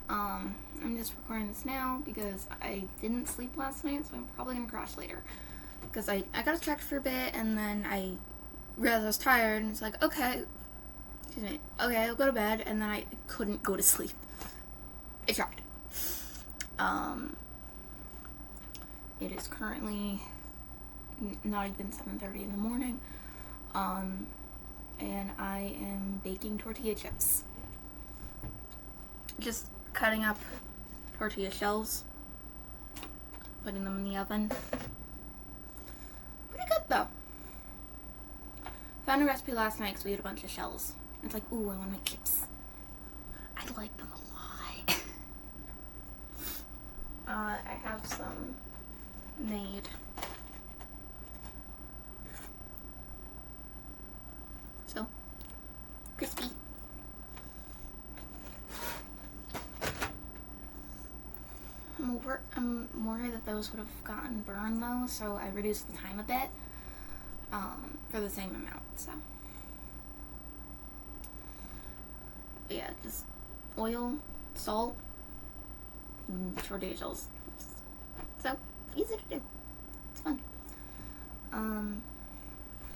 I'm just recording this now because I didn't sleep last night, so I'm probably gonna crash later. Because I got distracted for a bit, and then I realized I was tired, and it's like, okay, I'll go to bed, and then I couldn't go to sleep. I tried. It is currently not even 7:30 in the morning, and I am baking tortilla chips. Just cutting up tortilla shells, putting them in the oven. Pretty good though. Found a recipe last night because we had a bunch of shells. It's like, ooh, I want to make chips. I like them a lot. I have some made. So, crispy. I'm worried that those would have gotten burned though, so I reduced the time a bit for the same amount. So, but yeah, just oil, salt, and tortilla shells. So easy to do. It's fun.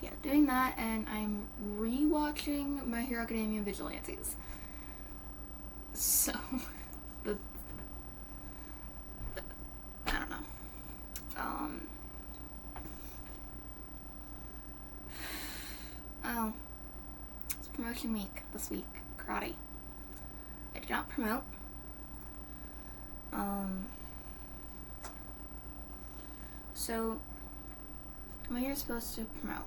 Yeah, doing that, and I'm rewatching My Hero Academia Vigilantes. So, I don't know. Oh, it's promotion week this week. Karate. I did not promote. So when you're supposed to promote,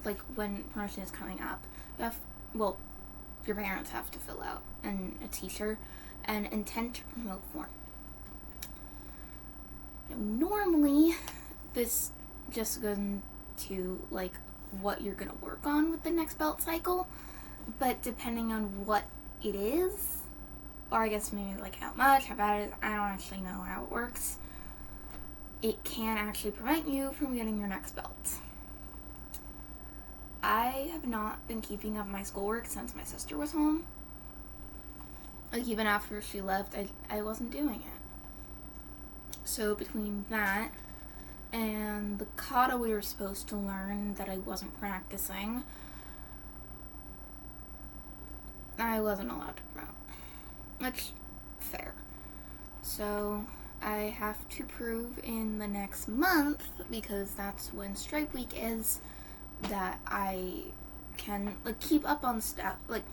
like when promotion is coming up, your parents have to fill out a teacher an intent to promote form. Now, normally, this just goes into like what you're gonna work on with the next belt cycle, but depending on what it is, or I guess maybe like how much, how bad it is, I don't actually know how it works. It can actually prevent you from getting your next belt. I have not been keeping up my schoolwork since my sister was home. Like, even after she left, I wasn't doing it. So between that and the kata we were supposed to learn that I wasn't practicing, I wasn't allowed to promote. Which, fair. So I have to prove in the next month, because that's when Stripe Week is, that I can like keep up on stuff, like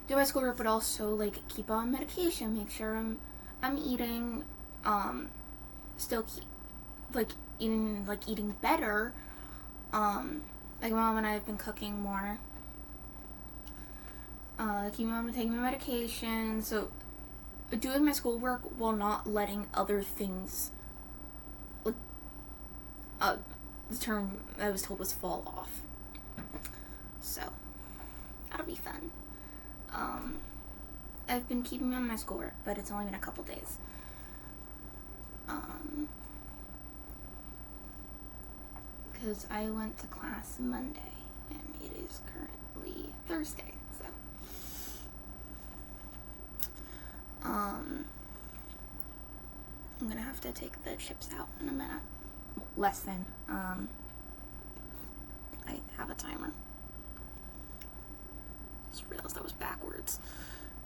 do my schoolwork, but also like keep on medication, make sure I'm eating, still keep eating better. Like Mom and I have been cooking more. Keeping on taking my medication, so doing my schoolwork while not letting other things, like, the term I was told was fall off. So, that'll be fun. I've been keeping on my schoolwork, but it's only been a couple days. Because I went to class Monday, and it is currently Thursday, so. I'm gonna have to take the chips out in a minute. Less than. I have a timer. Just realized that was backwards.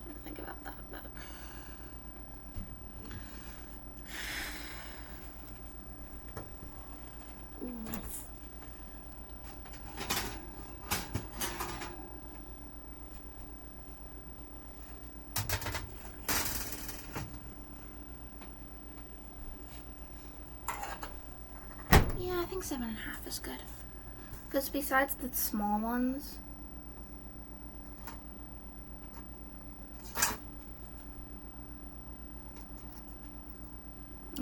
I didn't think about that, but. Ooh, nice. Yeah, I think 7.5 is good. Because besides the small ones,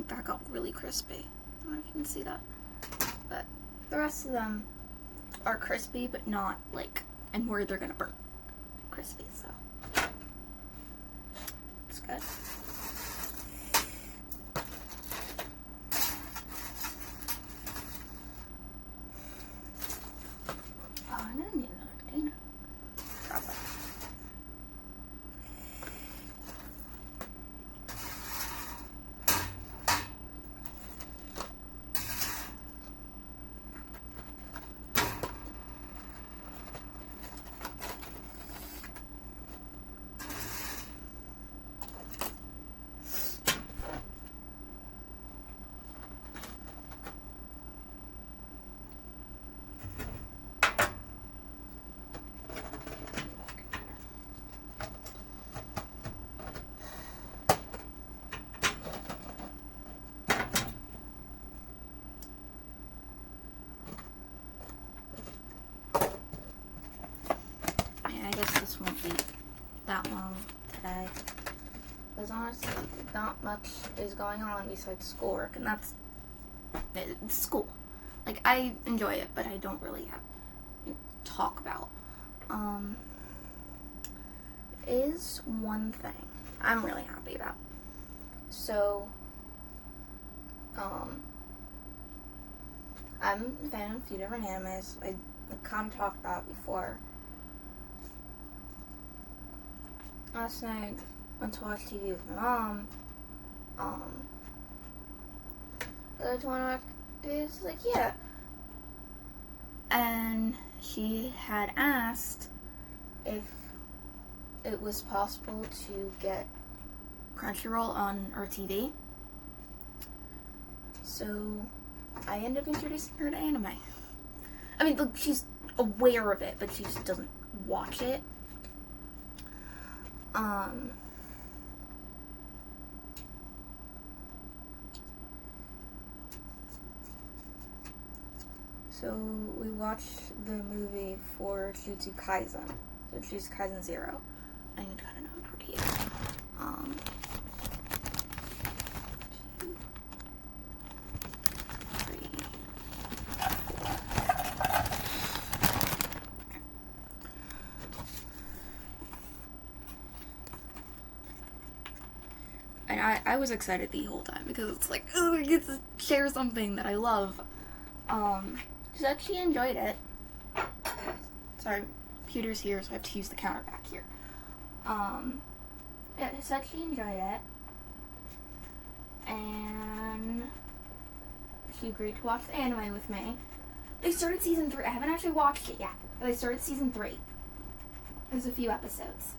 that got really crispy. I don't know if you can see that. But the rest of them are crispy, but not like I'm worried they're gonna burn crispy, so it's good. I'm gonna need another container. Probably. Because honestly, not much is going on besides schoolwork, and that's school. Like, I enjoy it, but I don't really have to talk about. Is one thing I'm really happy about. So, I'm a fan of a few different animes. I kind of talked about it before. Last night, went to watch TV with my mom. The other one is like, yeah. And she had asked if it was possible to get Crunchyroll on our TV. So I ended up introducing her to anime. I mean, look, she's aware of it, but she just doesn't watch it. So we watched the movie for Jujutsu Kaisen. So Jujutsu Kaisen 0. I need to cut another tortilla. And I was excited the whole time because it's like, oh, I get to share something that I love. She said she enjoyed it. Sorry, computer's here, so I have to use the counter back here. Yeah, she said she enjoyed it. And she agreed to watch the anime with me. They started season 3. I haven't actually watched it yet, but they started season 3. There's a few episodes.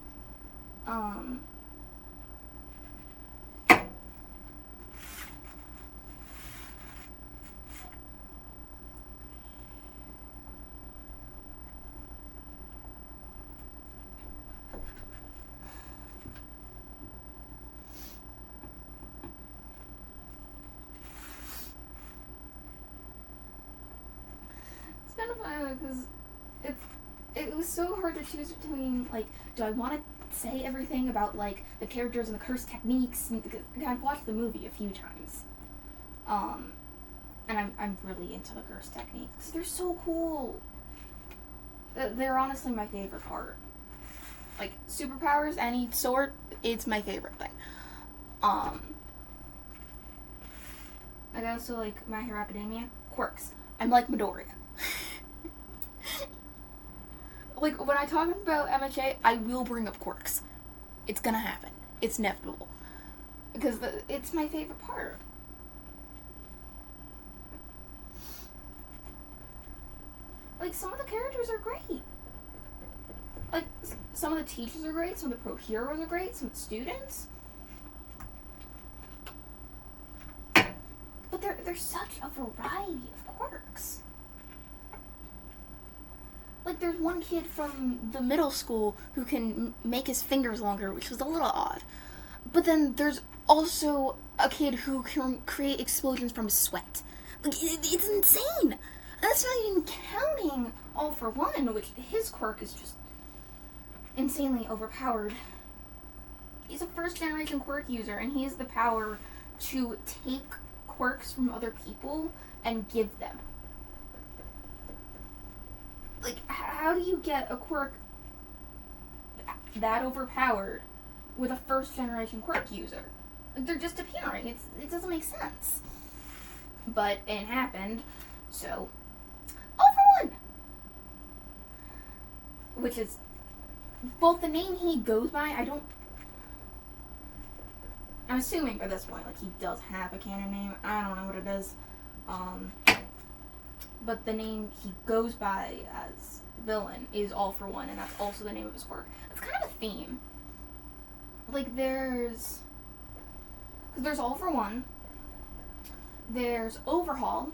Kind of funny because it was so hard to choose between, like, do I want to say everything about, like, the characters and the curse techniques? And I've watched the movie a few times, and I'm really into the curse techniques. They're so cool. They're honestly my favorite part. Like, superpowers, any sort, it's my favorite thing. I also like My Hero Academia. Quirks. I'm like Midoriya. Like, when I talk about MHA, I will bring up quirks. It's gonna happen. It's inevitable. Because it's my favorite part. Like, some of the characters are great. Like, some of the teachers are great, some of the pro heroes are great, some of the students. But there's such a variety of quirks. Like, there's one kid from the middle school who can make his fingers longer, which was a little odd. But then there's also a kid who can create explosions from his sweat. Like, it's insane! That's not even counting All for One, which his quirk is just insanely overpowered. He's a first-generation quirk user, and he has the power to take quirks from other people and give them. Like, how do you get a quirk that overpowered with a first-generation quirk user? Like, they're just appearing. It doesn't make sense. But it happened, so All for One! Which is both the name he goes by, I'm assuming for this point, like, he does have a canon name. I don't know what it is. But the name he goes by as villain is All for One, and that's also the name of his quirk. It's kind of a theme. Like, there's All for One, there's Overhaul,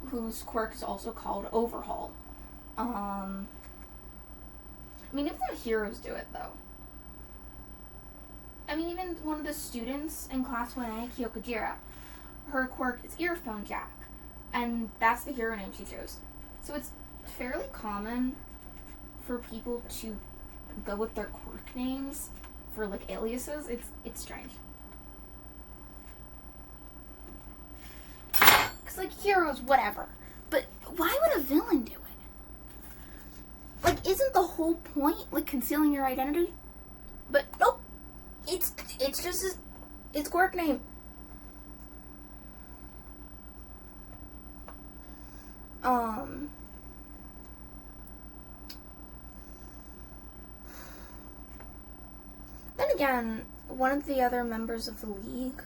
whose quirk is also called Overhaul. I mean, even the heroes do it, though. I mean, even one of the students in Class 1A, Kyokujira, her quirk is Earphone Jack, and that's the hero name she chose. So it's fairly common for people to go with their quirk names for like aliases. It's strange. Cause like heroes, whatever. But why would a villain do it? Like, isn't the whole point like concealing your identity? But nope. It's just his quirk name. Then again, one of the other members of the League,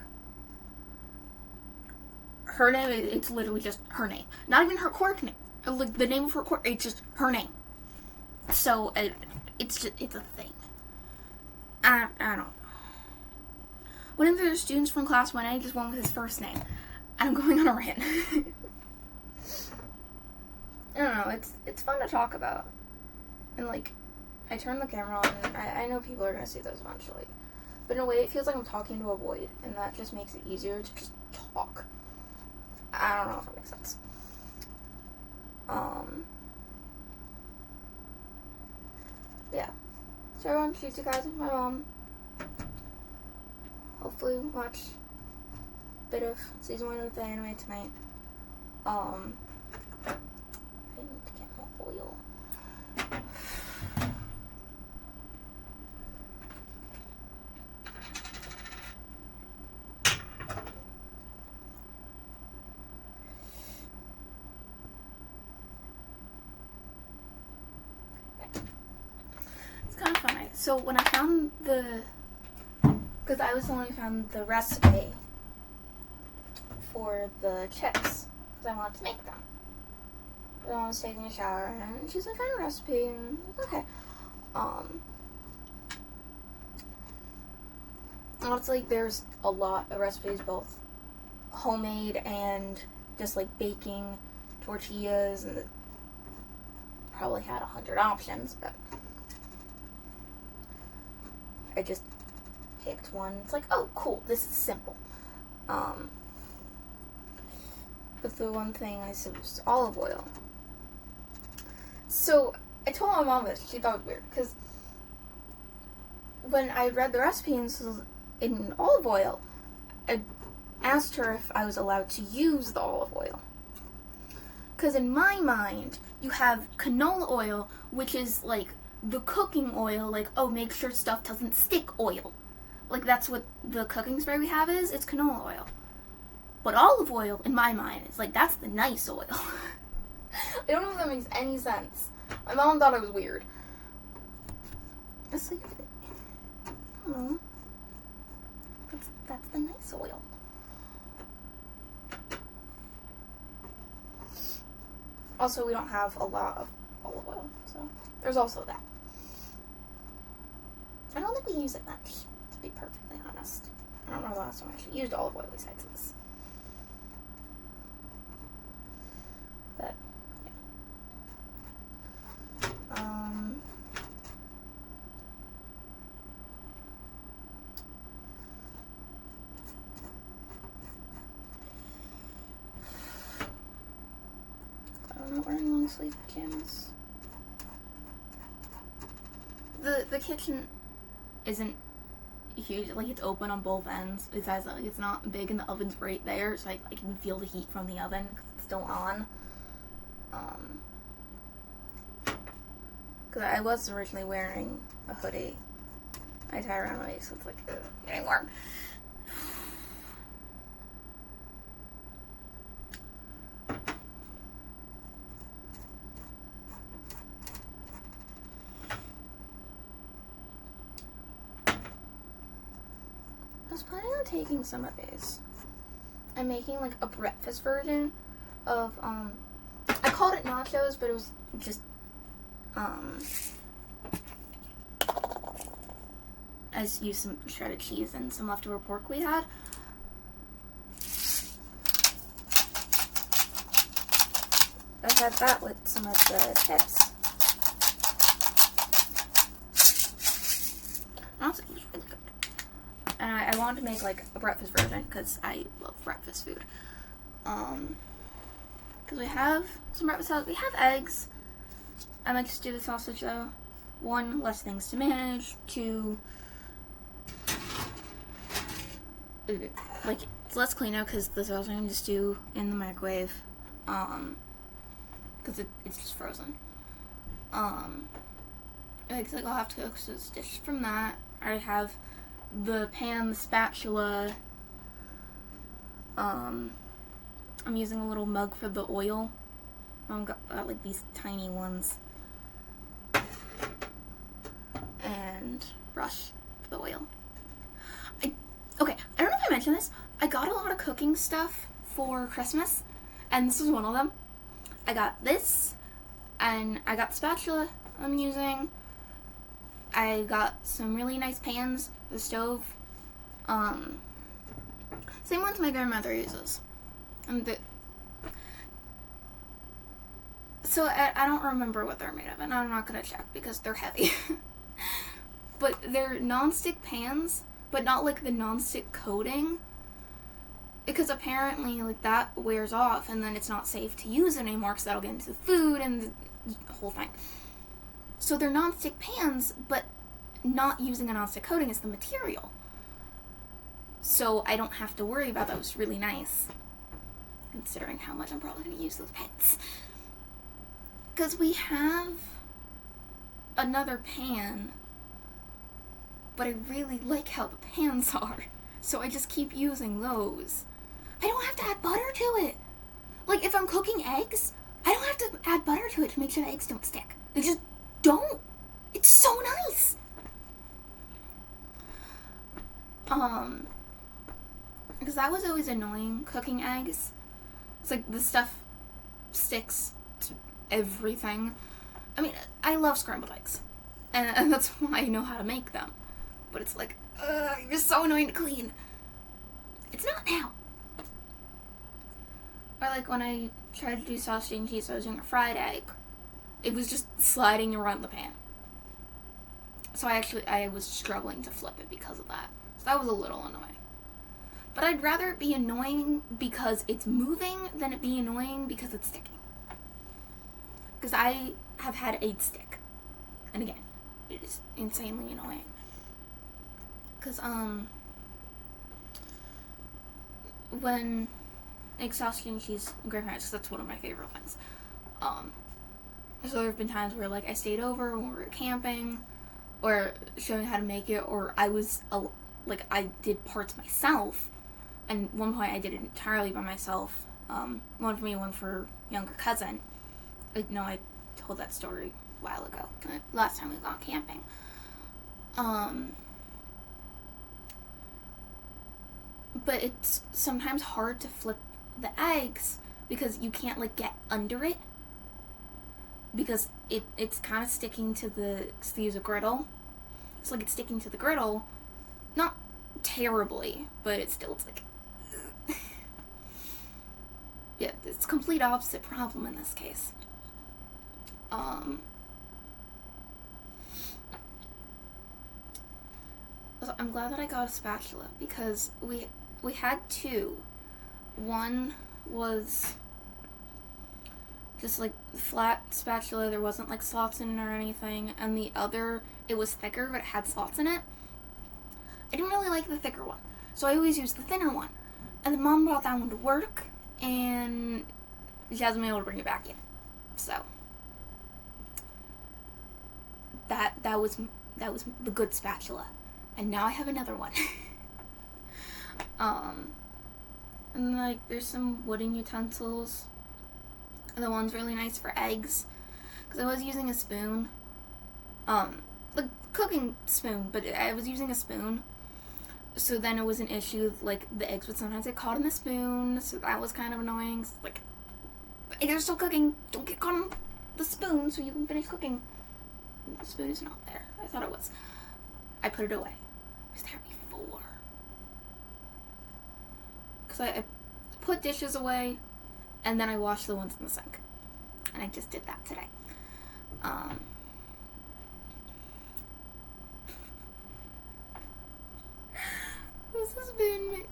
her name, it's literally just her name. Not even her quirk name. Like, the name of her quirk, it's just her name. So, it's a thing. I don't know. One of the students from class 1A just went with his first name. And I'm going on a rant. I don't know, it's fun to talk about. And like, I turn the camera on and I know people are going to see this eventually. But in a way, it feels like I'm talking to a void. And that just makes it easier to just talk. I don't know if that makes sense. Yeah. So everyone, treat you guys with my mom. Hopefully watch a bit of season 1 of the anime tonight. I need to get more oil. It's kind of funny. So when I found because I was the one who found the recipe for the chips, because I wanted to make them. But I was taking a shower, and she's like, "Find a recipe," and I'm like, okay. It's like there's a lot of recipes, both homemade and just like baking tortillas, and probably had 100 options, but I just picked one. It's like, oh, cool, this is simple. But the one thing I said was olive oil. So I told my mom this. She thought it was weird because when I read the recipe in olive oil, I asked her if I was allowed to use the olive oil. Because in my mind, you have canola oil, which is like the cooking oil, like, oh, make sure stuff doesn't stick oil. Like, that's what the cooking spray we have is. It's canola oil. But olive oil, in my mind, is like, that's the nice oil. I don't know if that makes any sense. My mom thought it was weird. It's like, I don't know. That's the nice oil. Also, we don't have a lot of olive oil, so there's also that. I don't think we use it much, to be perfectly honest. I don't know the last time I actually used olive oil besides this. But, yeah. I'm not wearing long sleeve pajamas. The kitchen isn't huge. Like, it's open on both ends. Besides that, like, it's not big and the oven's right there, so I can feel the heat from the oven because it's still on. Because I was originally wearing a hoodie. I tie around my waist, so it's like getting warm. I was planning on taking some of these. I'm making like a breakfast version of I called it nachos, but it was just I just used some shredded cheese and some leftover pork we had. I had that with some of the chips. Honestly, it was really good. And I wanted to make like a breakfast version because I love breakfast food. Because we have some breakfast salads. We have eggs. I might just do the sausage though. 1, less things to manage. 2, like, it's less clean now because this also going to stew in the microwave, because it's just frozen. Like I'll have to cook this dish from that. I have the pan, the spatula. I'm using a little mug for the oil. I've got like these tiny ones. And brush for the oil. I don't know if I mentioned this. I got a lot of cooking stuff for Christmas, and this is one of them. I got this, and I got the spatula I'm using. I got some really nice pans for the stove. Same ones my grandmother uses. So I don't remember what they're made of, and I'm not gonna check because they're heavy. But they're non-stick pans, but not like the non-stick coating, because apparently like that wears off and then it's not safe to use anymore because that'll get into the food and the whole thing. So they're non-stick pans, but not using a non-stick coating is the material. So I don't have to worry about that, which is really nice, considering how much I'm probably going to use those pans. Because we have another pan, but I really like how the pans are, so I just keep using those. I don't have to add butter to it. Like, if I'm cooking eggs, I don't have to add butter to it to make sure the eggs don't stick. They just don't. It's so nice. Because that was always annoying, cooking eggs. It's like the stuff sticks to everything. I mean, I love scrambled eggs, and that's why I know how to make them. But it's like, you're so annoying to clean. It's not now. Or like when I tried to do sausage and cheese, I was doing a fried egg. It was just sliding around the pan. So I was struggling to flip it because of that. So that was a little annoying. But I'd rather it be annoying because it's moving than it be annoying because it's sticking. Because I have had eggs stick. And again, it is insanely annoying. Because, when egg, sausage, and cheese, and grandparents, because that's one of my favorite things. So there have been times where, like, I stayed over when we were camping, or showing how to make it, or I did parts myself, and one point I did it entirely by myself. One for me, one for younger cousin. I told that story a while ago, last time we went camping. But it's sometimes hard to flip the eggs because you can't, like, get under it. Because it's kind of sticking to to use a griddle. It's like it's sticking to the griddle. Not terribly, but it's like... yeah, it's complete opposite problem in this case. So I'm glad that I got a spatula because we had two. One was just like flat spatula, there wasn't like slots in it or anything, and the other, it was thicker but it had slots in it. I didn't really like the thicker one, so I always used the thinner one. And then Mom brought that one to work, and she hasn't been able to bring it back yet. So that was the good spatula. And now I have another one. And like there's some wooden utensils. The one's really nice for eggs, because I was using a spoon, the cooking spoon, but I was using a spoon, so then it was an issue, like the eggs would sometimes get caught in the spoon, so that was kind of annoying. So, like, eggs are still cooking, don't get caught on the spoon so you can finish cooking. The spoon is not there. I thought it was. I put it away. It was there before. Because I put dishes away, and then I washed the ones in the sink. And I just did that today. This has been,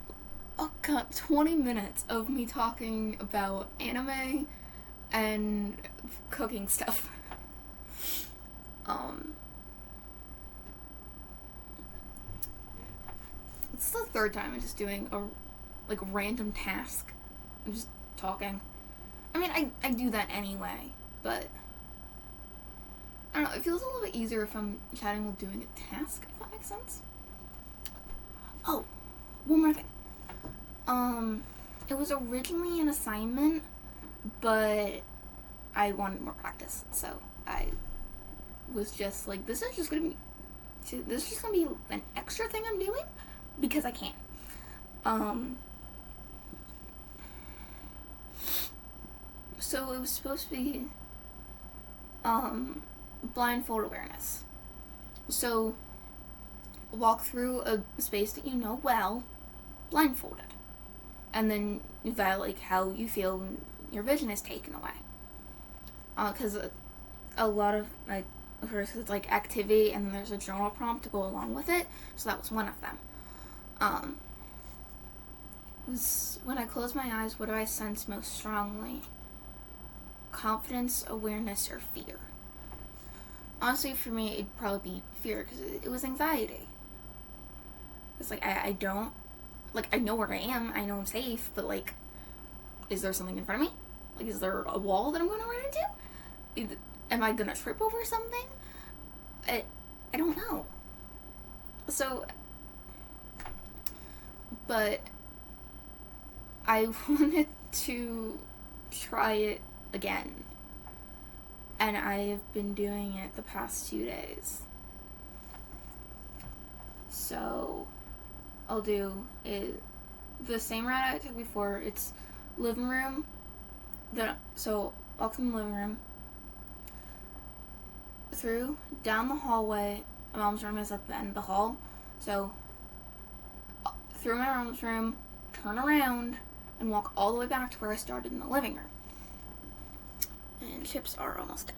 20 minutes of me talking about anime and cooking stuff. It's the third time I'm just doing a like random task. I'm just talking. I mean, I do that anyway, but I don't know, it feels a little bit easier if I'm chatting while doing a task, if that makes sense. Oh, one more thing. It was originally an assignment, but I wanted more practice, so I was just like, this is just gonna be an extra thing I'm doing because I can. So it was supposed to be blindfold awareness. So walk through a space that you know well, blindfolded, and then evaluate how you feel when your vision is taken away. Because a lot of first it's like activity, and then there's a journal prompt to go along with it. So that was one of them. Was when I close my eyes, what do I sense most strongly? Confidence, awareness, or fear? Honestly, for me, it'd probably be fear, because it was anxiety. It's like, I don't, like, I know where I am, I know I'm safe, but, like, is there something in front of me? Like, is there a wall that I'm going to run into? Am I going to trip over something? I don't know. So, but I wanted to try it again. And I have been doing it the past 2 days. So, I'll do the same route I took before. It's living room. So, walk in the living room. Through, down the hallway. My mom's room is at the end of the hall. So, through my mom's room, turn around, and walk all the way back to where I started in the living room. And chips are almost done.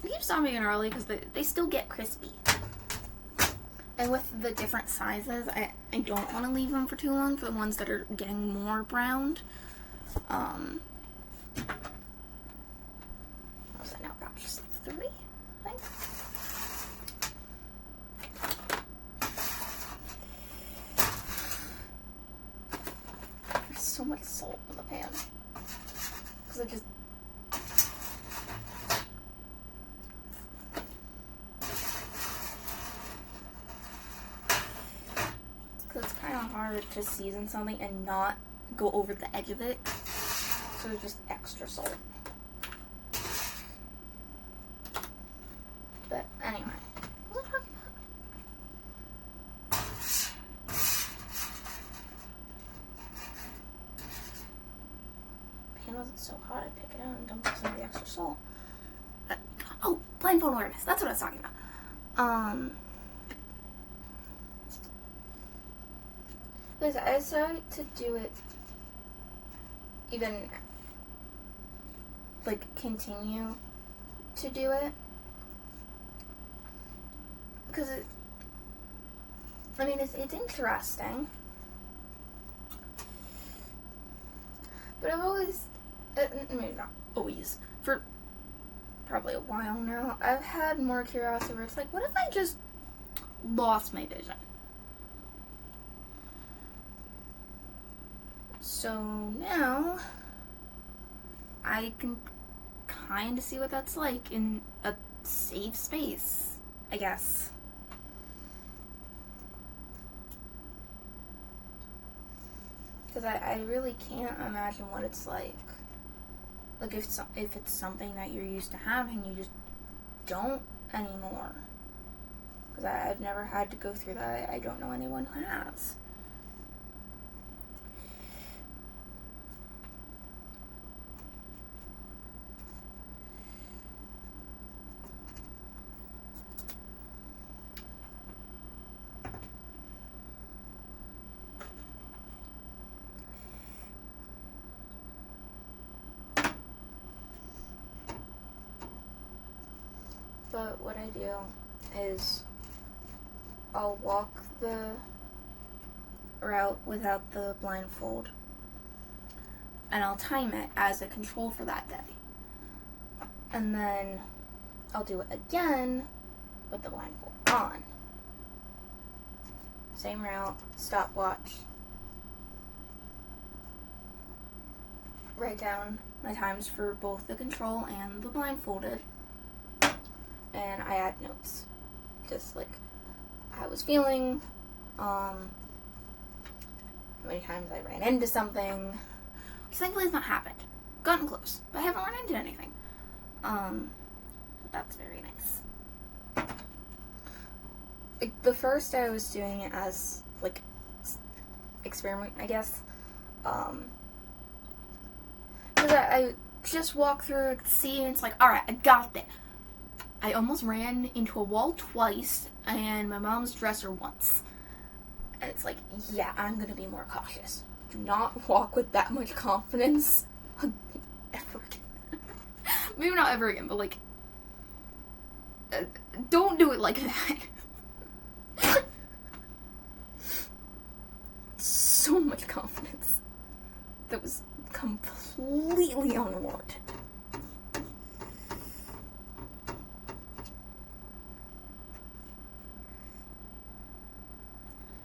I keep stopping it early because they still get crispy. And with the different sizes, I don't want to leave them for too long for the ones that are getting more browned. What was that now? About just 3, I think. There's so much salt in the pan. Because it just... Because it's kind of hard to season something and not go over the edge of it. So there's just extra salt. But anyway, what was I talking about? Pan wasn't so hot, I'd pick it out and dump some of the extra salt. Oh, blindfold awareness. That's what I was talking about. Listen, I decided to do it even, like, continue to do it. Because it's interesting. But I've always, maybe not always, for probably a while now, I've had more curiosity where it's like, what if I just lost my vision? So now, I can kind of see what that's like in a safe space, I guess. Because I really can't imagine what it's like. Like, if it's something that you're used to having, you just don't anymore. Because I've never had to go through that. I don't know anyone who has. But what I do is I'll walk the route without the blindfold, and I'll time it as a control for that day. And then I'll do it again with the blindfold on. Same route, stopwatch. Write down my times for both the control and the blindfolded. And I add notes. Just like how I was feeling, how many times I ran into something. Which thankfully has not happened. Gotten close, but I haven't run into anything. That's very nice. Like, the first I was doing it as, like, experiment, I guess. Because I just walk through, see, and it's like, alright, I got this. I almost ran into a wall twice, and my mom's dresser once. And it's like, yeah, I'm gonna be more cautious. Do not walk with that much confidence ever again. Maybe not ever again, but like, don't do it like that. So much confidence that was completely unwarranted.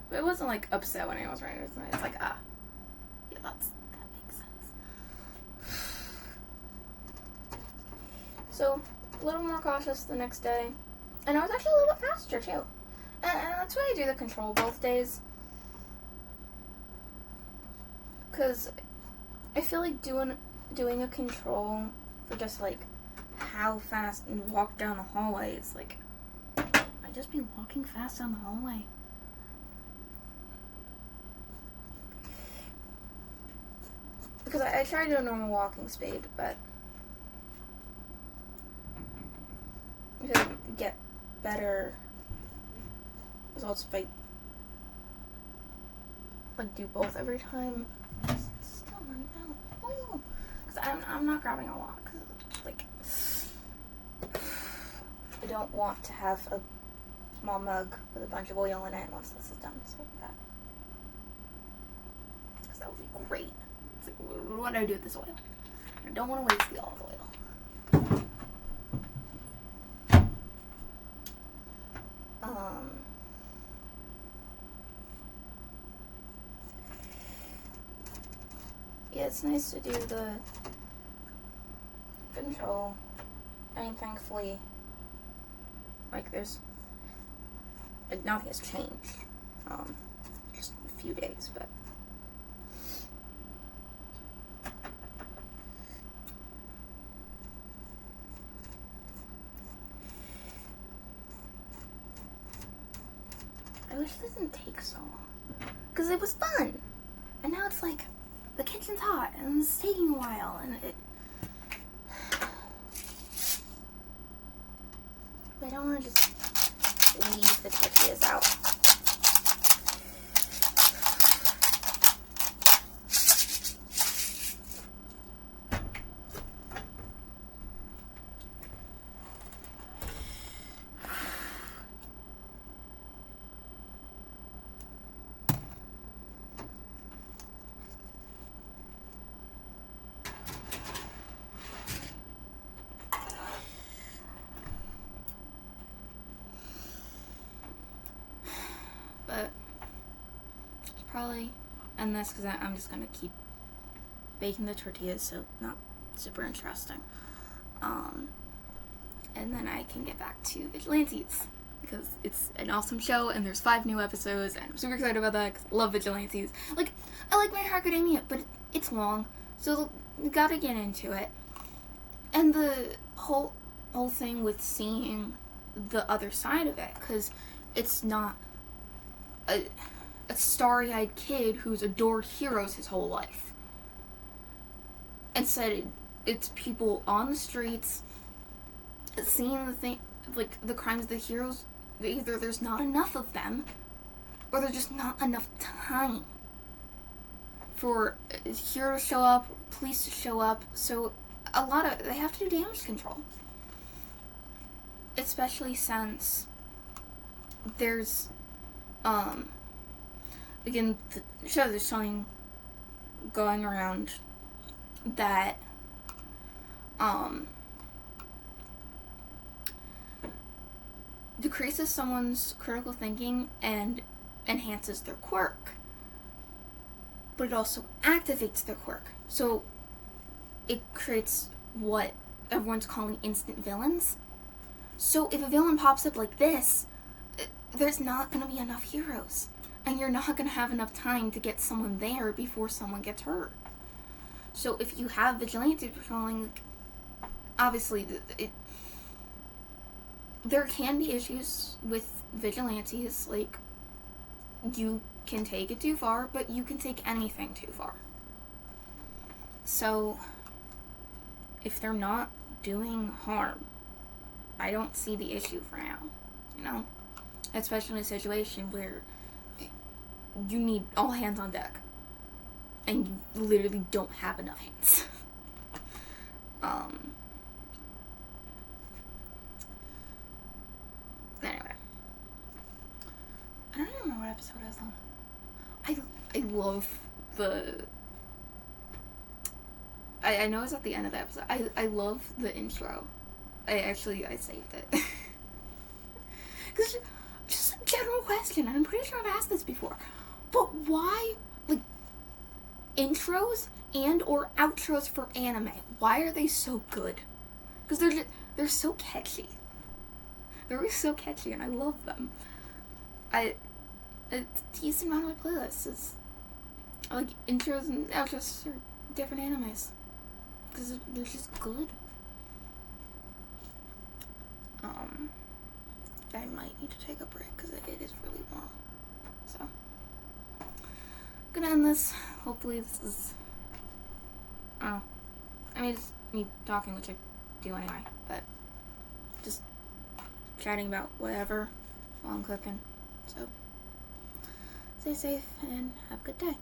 But it wasn't like upset when I was writing. It's like, yeah, that makes sense. So, a little more cautious the next day. And I was actually a little bit faster too. And that's why I do the control both days. Because I feel like doing a control for just like how fast you walk down the hallway, it's like, I just be walking fast down the hallway. Because I try to do a normal walking speed, but to get better results if I do both every time. It's still running out of oil. Because I'm not grabbing a lot. Because, like, I don't want to have a small mug with a bunch of oil in it once this is done. So that. Because that would be great. It's like, what do I do with this oil? I don't want to waste the olive oil. Yeah, it's nice to do the control. I mean, thankfully, like, there's, like, nothing has changed. Just a few days, but. I wish this didn't take so long. Because it was fun. And now it's like, the kitchen's hot, and it's taking a while, and it... I don't want to just leave the tortillas out. But probably end this because I'm just gonna keep baking the tortillas, so not super interesting. And then I can get back to Vigilantes because it's an awesome show and there's 5 new episodes and I'm super excited about that because I love Vigilantes. Like, I like My Hero Academia, but it's long, so you gotta get into it. And the whole thing with seeing the other side of it, because it's not a starry-eyed kid who's adored heroes his whole life. Instead, it's people on the streets seeing the thing, like the crimes of the heroes. Either there's not enough of them, or there's just not enough time for heroes to show up, police to show up. So they have to do damage control, especially since there's again, the show, there's something going around that decreases someone's critical thinking and enhances their quirk, but it also activates their quirk. So it creates what everyone's calling instant villains. So if a villain pops up like this, there's not going to be enough heroes, and you're not going to have enough time to get someone there before someone gets hurt. So if you have vigilantes patrolling, obviously there can be issues with vigilantes, like you can take it too far, but you can take anything too far. So if they're not doing harm, I don't see the issue for now, you know? Especially in a situation where you need all hands on deck and you literally don't have enough hands. Anyway. I don't even remember what episode I was on. I love the... I know it's at the end of the episode. I love the intro. I saved it. Because just a general question, and I'm pretty sure I've asked this before, but why, like, intros and or outros for anime, why are they so good? Because they're so catchy. They're really so catchy, and I love them. A decent amount of my playlists is like intros and outros for different animes, because they're just good. I might need to take a break because it is really long. So, gonna end this. Hopefully this is, I don't know. I mean, it's me talking, which I do anyway, but just chatting about whatever while I'm cooking. So, stay safe and have a good day.